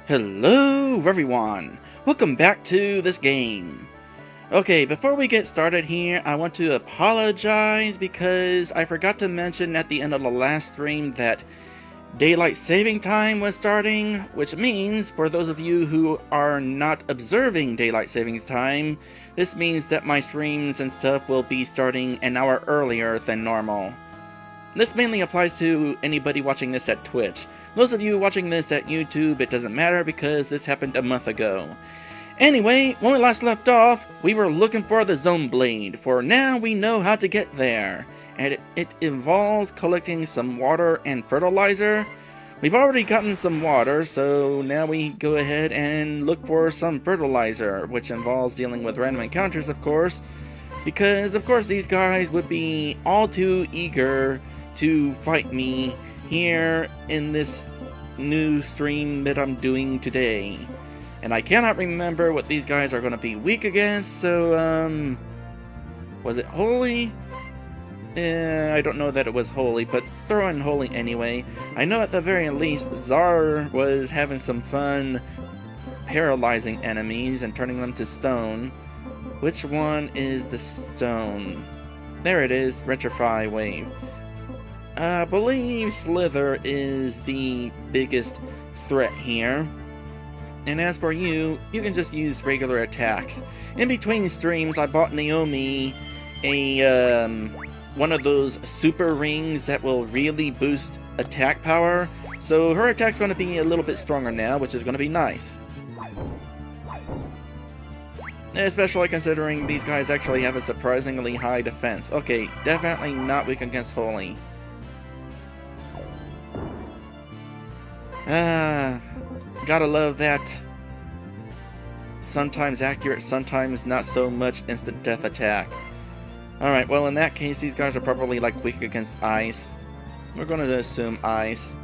Hello everyone! Welcome back to this game. Okay, before we get started here, I want to apologize because I forgot to mention at the end of the last stream that daylight saving time was starting, which means, for those of you who are not observing daylight savings time, this means that my streams and stuff will be starting an hour earlier than normal. This mainly applies to anybody watching this at Twitch. Those of you watching this at YouTube, it doesn't matter because this happened a month ago. Anyway, when we last left off, we were looking for the Zone Blade, for now we know how to get there. And it involves collecting some water and fertilizer. We've already gotten some water, so now we go ahead and look for some fertilizer, which involves dealing with random encounters, of course. Because, of course, these guys would be all too eager to fight me here in this new stream that I'm doing today. And I cannot remember what these guys are going to be weak against, so, was it Holy? I don't know that it was Holy, but throw in Holy anyway. I know at the very least, Rawr was having some fun paralyzing enemies and turning them to stone. Which one is the stone? There it is, Retrify Wave. I believe Slither is the biggest threat here. And as for you, you can just use regular attacks. In between streams, I bought Naomi a one of those super rings that will really boost attack power. So her attack's going to be a little bit stronger now, which is going to be nice. Especially considering these guys actually have a surprisingly high defense. Okay, definitely not weak against Holy. Gotta love that sometimes accurate, sometimes not so much instant death attack. Alright, well in that case these guys are probably like weak against ice. We're gonna assume ice.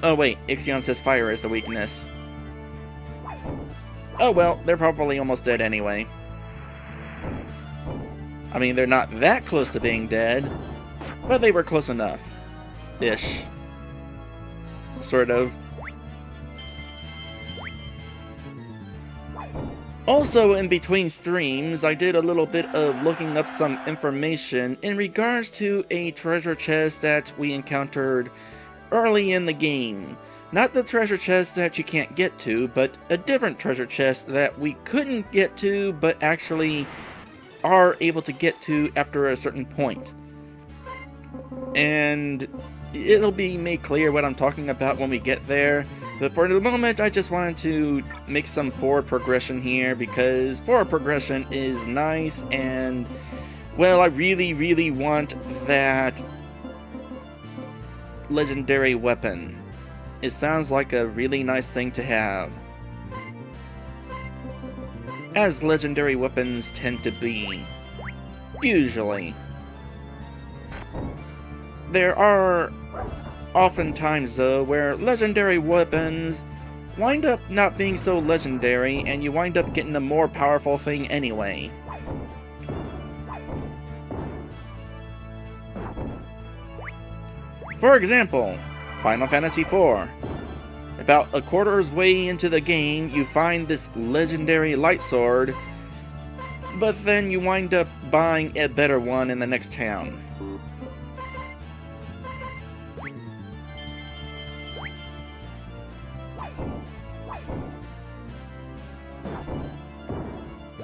Oh wait, Exia says fire is a weakness. Oh well, they're probably almost dead anyway. I mean, they're not that close to being dead, but they were close enough. Ish. Sort of. Also, in between streams, I did a little bit of looking up some information in regards to a treasure chest that we encountered early in the game. Not the treasure chest that you can't get to, but a different treasure chest that we couldn't get to, but actually are able to get to after a certain point. And it'll be made clear what I'm talking about when we get there. But for the moment, I just wanted to make some forward progression here, because forward progression is nice, and, well, I really, really want that legendary weapon. It sounds like a really nice thing to have, as legendary weapons tend to be, usually. There are often times, though, where legendary weapons wind up not being so legendary, and you wind up getting a more powerful thing anyway. For example, Final Fantasy IV. About a quarter's way into the game, you find this legendary light sword, but then you wind up buying a better one in the next town.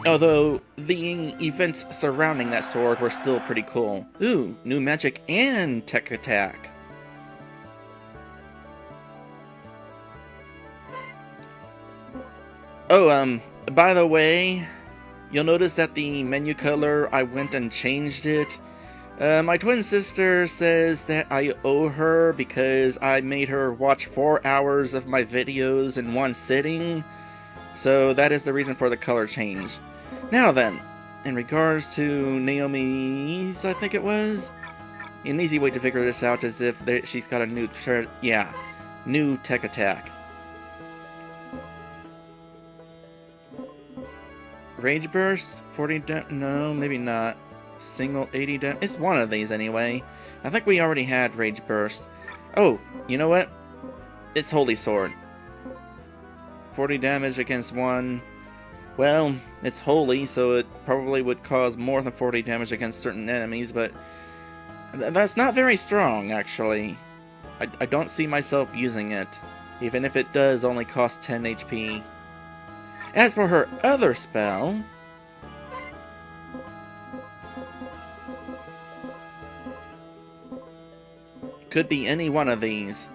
Although, the events surrounding that sword were still pretty cool. Ooh, new magic and tech attack. Oh, by the way, you'll notice that the menu color, I went and changed it. My twin sister says that I owe her because I made her watch 4 hours of my videos in one sitting. So that is the reason for the color change. Now then, in regards to Naomi's, I think it was, an easy way to figure this out is if she's got a new new tech attack. Rage Burst? 40 no, maybe not. Single 80 damage. It's one of these anyway. I think we already had Rage Burst. Oh, you know what? It's Holy Sword. 40 damage against one. Well, it's holy, so it probably would cause more than 40 damage against certain enemies, but that's not very strong, actually. I don't see myself using it, even if it does only cost 10 HP. As for her other spell, could be any one of these.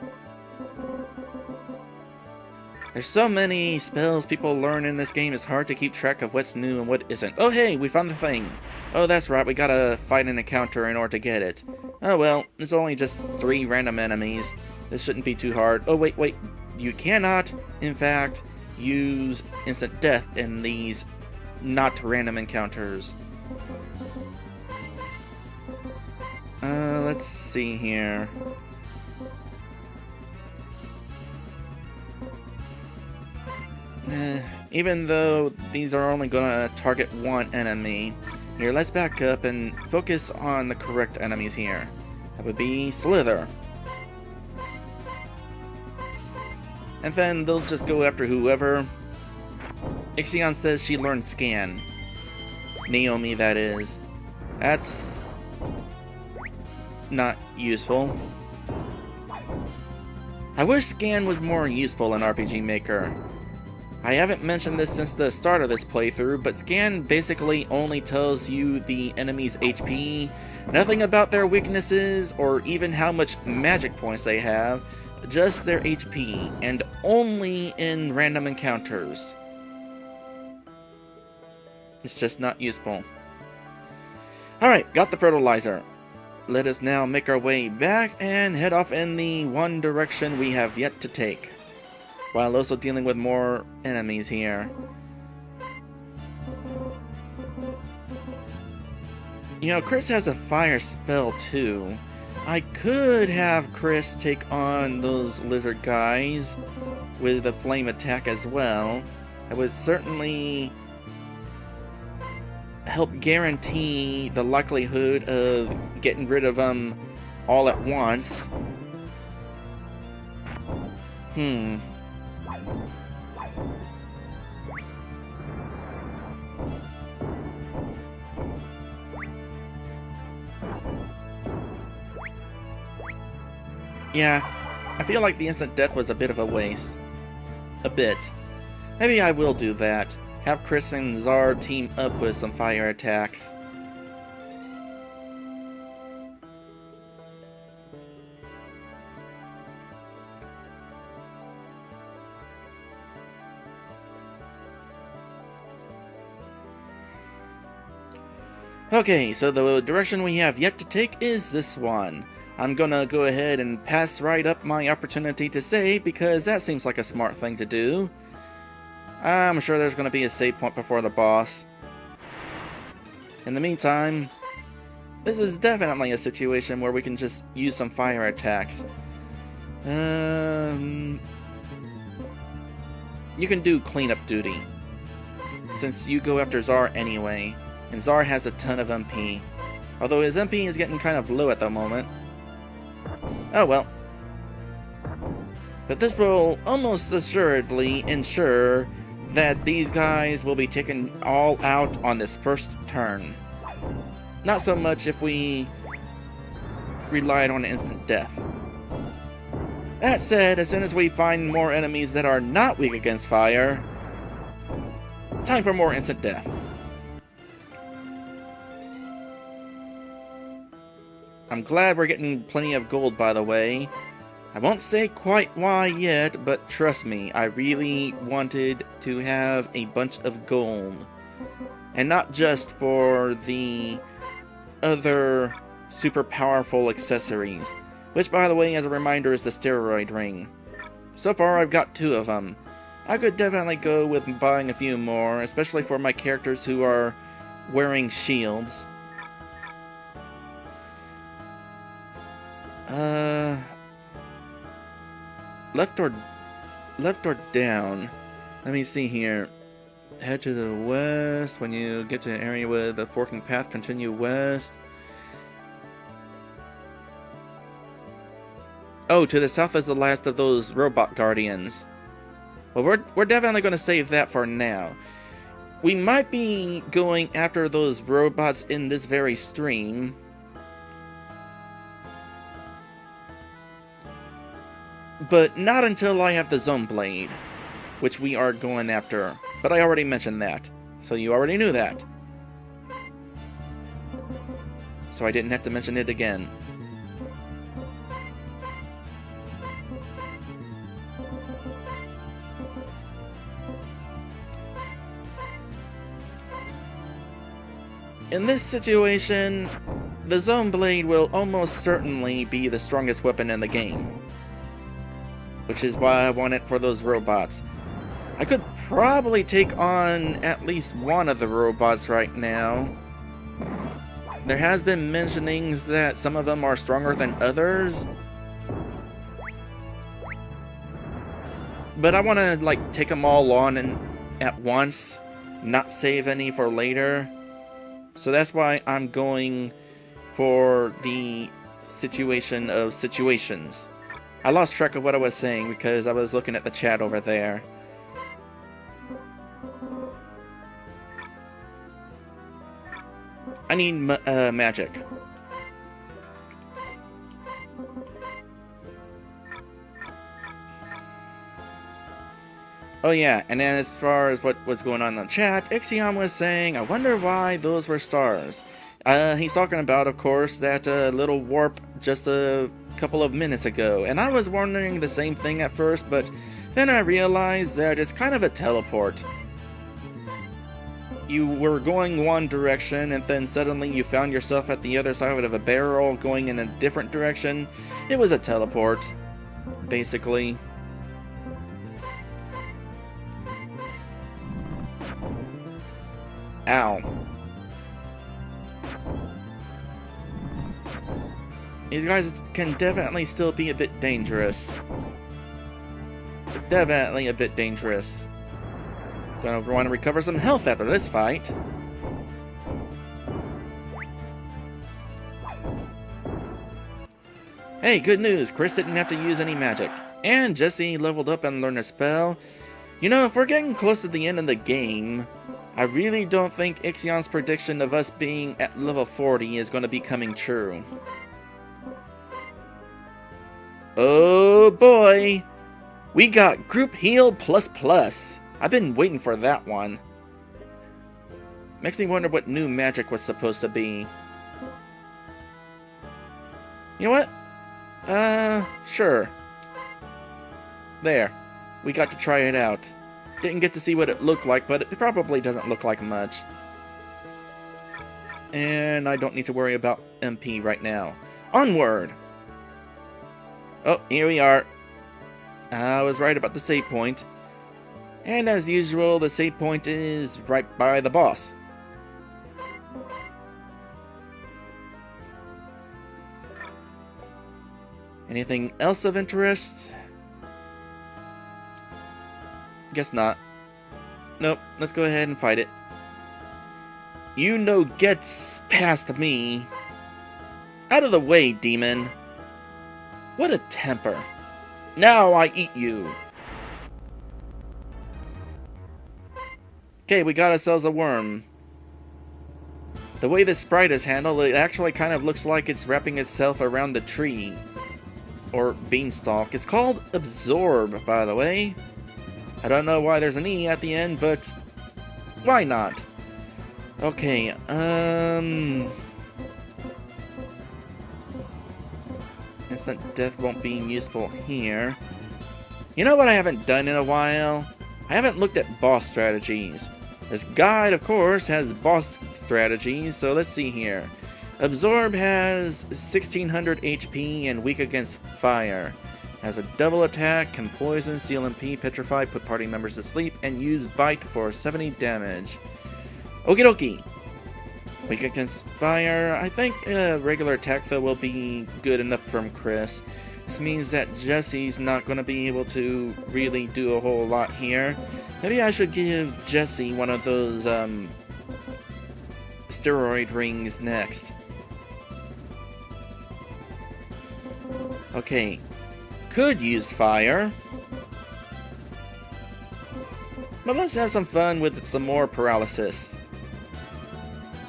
There's so many spells people learn in this game, it's hard to keep track of what's new and what isn't. Oh hey, we found the thing. Oh that's right, we gotta fight an encounter in order to get it. Oh well, it's only just 3 random enemies. This shouldn't be too hard. Oh wait, you cannot, in fact, use instant death in these not random encounters. Let's see here. Even though these are only gonna target one enemy, here, let's back up and focus on the correct enemies here. That would be Slither. And then they'll just go after whoever. Exia says she learned Scan. Naomi, that is. That's not useful. I wish Scan was more useful in RPG Maker. I haven't mentioned this since the start of this playthrough, but Scan basically only tells you the enemy's HP, nothing about their weaknesses or even how much magic points they have, just their HP, and only in random encounters. It's just not useful. Alright, got the fertilizer. Let us now make our way back and head off in the one direction we have yet to take, while also dealing with more enemies here. You know, Chris has a fire spell too. I could have Chris take on those lizard guys with a flame attack as well. That would certainly help guarantee the likelihood of getting rid of them all at once. Yeah, I feel like the instant death was a bit of a waste. A bit. Maybe I will do that. Have Chris and Rawr team up with some fire attacks. Okay, so the direction we have yet to take is this one. I'm gonna go ahead and pass right up my opportunity to save because that seems like a smart thing to do. I'm sure there's gonna be a save point before the boss. In the meantime, this is definitely a situation where we can just use some fire attacks. You can do cleanup duty, since you go after Rawr anyway, and Rawr has a ton of MP. Although his MP is getting kind of low at the moment. Oh well. But this will almost assuredly ensure that these guys will be taken all out on this first turn. Not so much if we relied on instant death. That said, as soon as we find more enemies that are not weak against fire, time for more instant death. I'm glad we're getting plenty of gold, by the way. I won't say quite why yet, but trust me, I really wanted to have a bunch of gold. And not just for the other super powerful accessories, which, by the way, as a reminder, is the steroid ring. So far, I've got 2 of them. I could definitely go with buying a few more, especially for my characters who are wearing shields. Left or down? Let me see here. head to the west. When you get to an area with a forking path, continue west. Oh, to the south is the last of those robot guardians. Well, we're definitely going to save that for now. We might be going after those robots in this very stream. But not until I have the Zone Blade, which we are going after. But I already mentioned that, so you already knew that. So I didn't have to mention it again. In this situation, the Zone Blade will almost certainly be the strongest weapon in the game. Which is why I want it for those robots. I could probably take on at least one of the robots right now. There has been mentionings that some of them are stronger than others. But I want to like take them all on at once, not save any for later. So that's why I'm going for the situation of situations. I lost track of what I was saying because I was looking at the chat over there. I need magic. Oh yeah, and then as far as what was going on in the chat, Exia was saying, I wonder why those were stars. He's talking about, of course, that little warp just a couple of minutes ago, and I was wondering the same thing at first, but then I realized that it's kind of a teleport. You were going one direction, and then suddenly you found yourself at the other side of a barrel going in a different direction. It was a teleport, basically. Ow. These guys can definitely still be a bit dangerous. Definitely a bit dangerous. Gonna want to recover some health after this fight. Hey, good news! Chris didn't have to use any magic. And Jesse leveled up and learned a spell. You know, if we're getting close to the end of the game, I really don't think Ixion's prediction of us being at level 40 is going to be coming true. Oh boy! We got Group Heal ++. I've been waiting for that one. Makes me wonder what new magic was supposed to be. You know what? Sure. There. We got to try it out. Didn't get to see what it looked like, but it probably doesn't look like much. And I don't need to worry about MP right now. Onward! Oh, here we are. I was right about the save point. And as usual, the save point is right by the boss. Anything else of interest? Guess not. Nope, let's go ahead and fight it. You no gets past me. Out of the way, demon. What a temper. Now I eat you. Okay, we got ourselves a worm. The way this sprite is handled, it actually kind of looks like it's wrapping itself around the tree. Or beanstalk. It's called Absorb, by the way. I don't know why there's an E at the end, but why not? Okay, instant death won't be useful here. You know what I haven't done in a while? I haven't looked at boss strategies. This guide, of course, has boss strategies, so let's see here. Absorb has 1600 HP and weak against fire. Has a double attack, can poison, steal MP, petrify, put party members to sleep, and use bite for 70 damage. Okie dokie. Weak against fire. I think regular attack though will be good enough from Chris. This means that Jesse's not going to be able to really do a whole lot here. Maybe I should give Jesse one of those, steroid rings next. Okay. Could use fire. But let's have some fun with some more paralysis.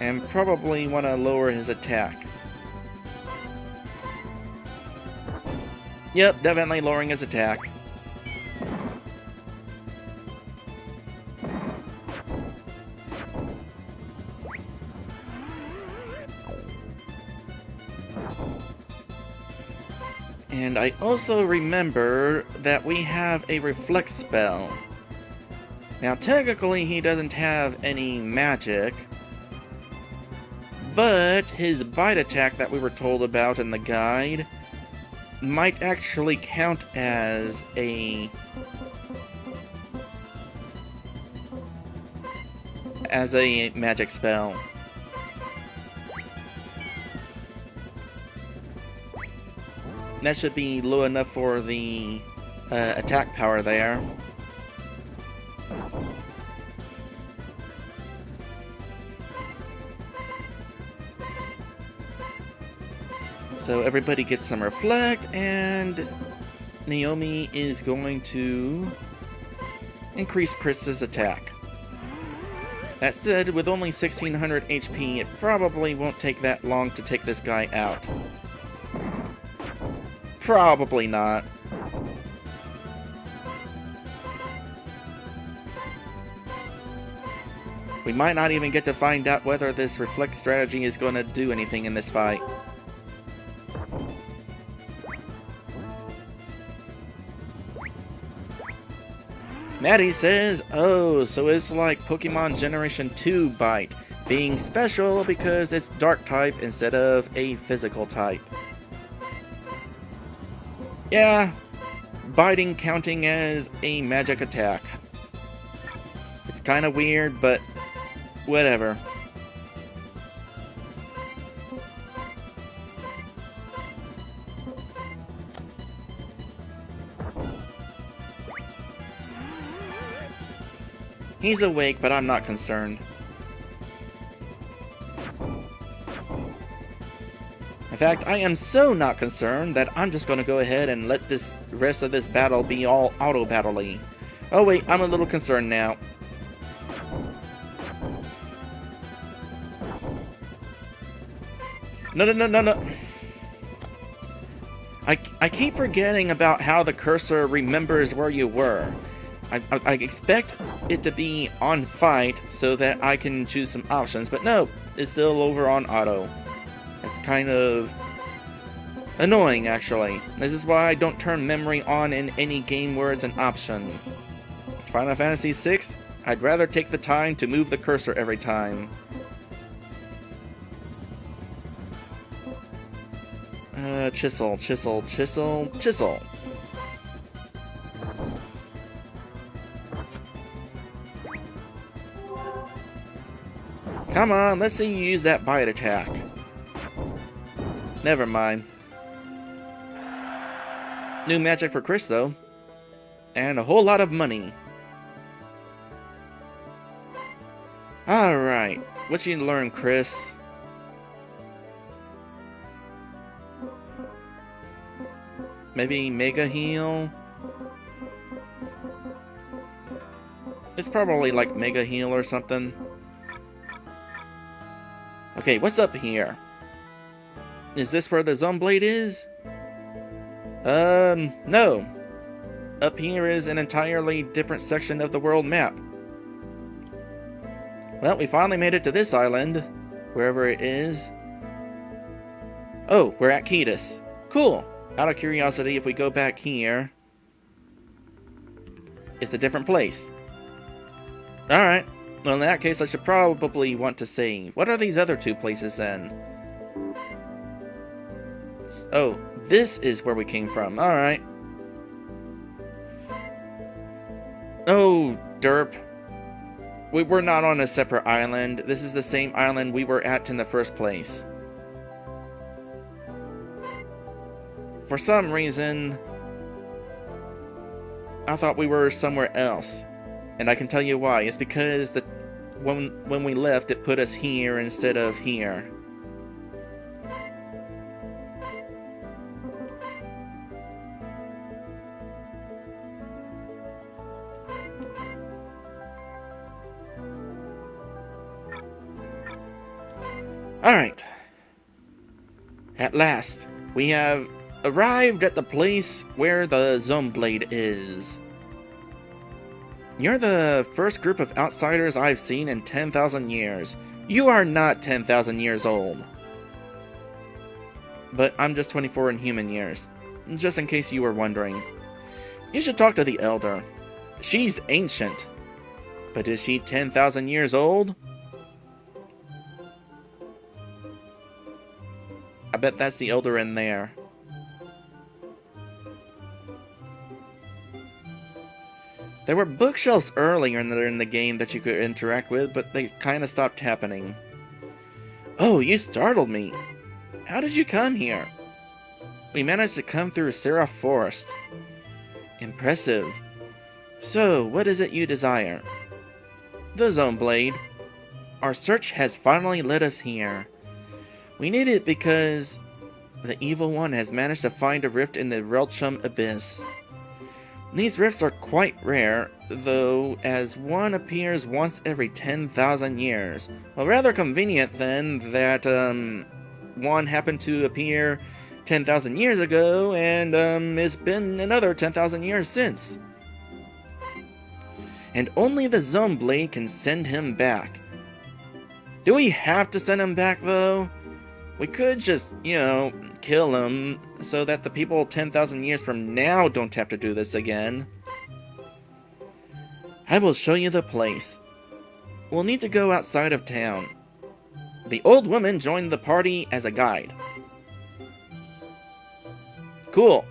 And probably want to lower his attack. Yep, definitely lowering his attack. And I also remember that we have a reflect spell. Now technically he doesn't have any magic, but his bite attack that we were told about in the guide might actually count as a magic spell. That should be low enough for the attack power there. So everybody gets some reflect, and Naomi is going to increase Chris's attack. That said, with only 1600 HP, it probably won't take that long to take this guy out. Probably not. We might not even get to find out whether this reflect strategy is going to do anything in this fight. Maddie says, oh, so it's like Pokemon Generation 2 Bite, being special because it's dark type instead of a physical type. Yeah, biting counting as a magic attack. It's kind of weird, but whatever. He's awake, but I'm not concerned. In fact, I am so not concerned that I'm just going to go ahead and let this rest of this battle be all auto-battle-y. Oh wait, I'm a little concerned now. No. I keep forgetting about how the cursor remembers where you were. I expect it to be on fight so that I can choose some options, but no, it's still over on auto. It's kind of annoying, actually. This is why I don't turn memory on in any game where it's an option. Final Fantasy VI, I'd rather take the time to move the cursor every time. Chisel. Come on, let's see you use that bite attack. Never mind. New magic for Chris, though. And a whole lot of money. Alright, what you learn, Chris? Maybe Mega Heal? It's probably like Mega Heal or something. Okay, what's up here? Is this where the Zone Blade is? No. Up here is an entirely different section of the world map. Well, we finally made it to this island, wherever it is. Oh, we're at Ketus. Cool. Out of curiosity, if we go back here, it's a different place. Alright. Well, in that case, I should probably want to save. What are these other two places then? Oh, this is where we came from. Alright. Oh, derp. We were not on a separate island. This is the same island we were at in the first place. For some reason, I thought we were somewhere else. And I can tell you why. It's because when we left, it put us here instead of here. Alright. At last, we have arrived at the place where the Zone Blade is. You're the first group of outsiders I've seen in 10,000 years. You are not 10,000 years old. But I'm just 24 in human years, just in case you were wondering. You should talk to the Elder. She's ancient. But is she 10,000 years old? I bet that's the Elder in there. There were bookshelves earlier in the game that you could interact with, but they kind of stopped happening. Oh, you startled me. How did you come here? We managed to come through Seraph Forest. Impressive. So, what is it you desire? The Zone Blade. Our search has finally led us here. We need it because the Evil One has managed to find a rift in the Relchum Abyss. These rifts are quite rare, though, as one appears once every 10,000 years. Well, rather convenient then that one happened to appear 10,000 years ago, and it's been another 10,000 years since. And only the Zone Blade can send him back. Do we have to send him back, though? We could just, kill him so that the people 10,000 years from now don't have to do this again. I will show you the place. We'll need to go outside of town. The old woman joined the party as a guide. Cool.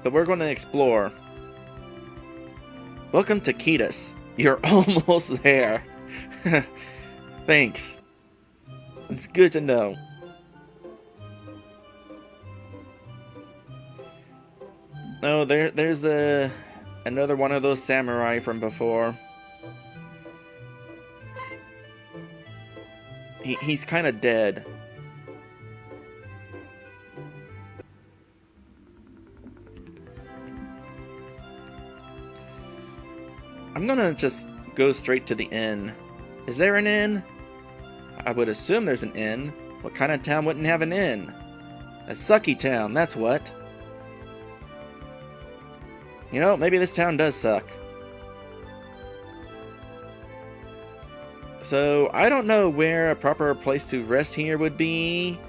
But we're going to explore. Welcome to Ketus. You're almost there. Thanks. It's good to know. Oh, there's another one of those samurai from before. He's kind of dead. I'm gonna just go straight to the inn. Is there an inn? I would assume there's an inn. What kind of town wouldn't have an inn? A sucky town, that's what. You know, maybe this town does suck. So, I don't know where a proper place to rest here would be.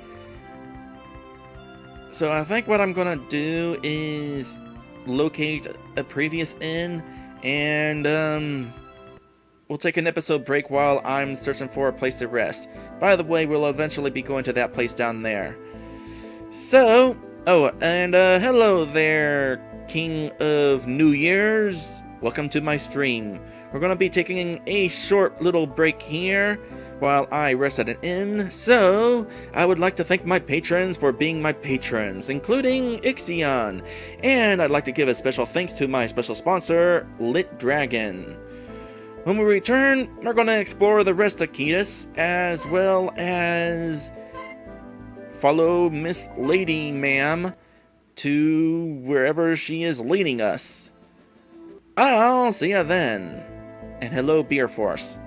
So I think what I'm gonna do is locate a previous inn and we'll take an episode break while I'm searching for a place to rest. By the way, we'll eventually be going to that place down there. So, hello there, King of New Year's. Welcome to my stream. We're going to be taking a short little break here while I rest at an inn. So, I would like to thank my patrons for being my patrons, including Exia. And I'd like to give a special thanks to my special sponsor, Lit Dragon. When we return, we're going to explore the rest of Ketus, as well as follow Miss Lady Ma'am to wherever she is leading us. I'll see ya then. And hello, Beer Force.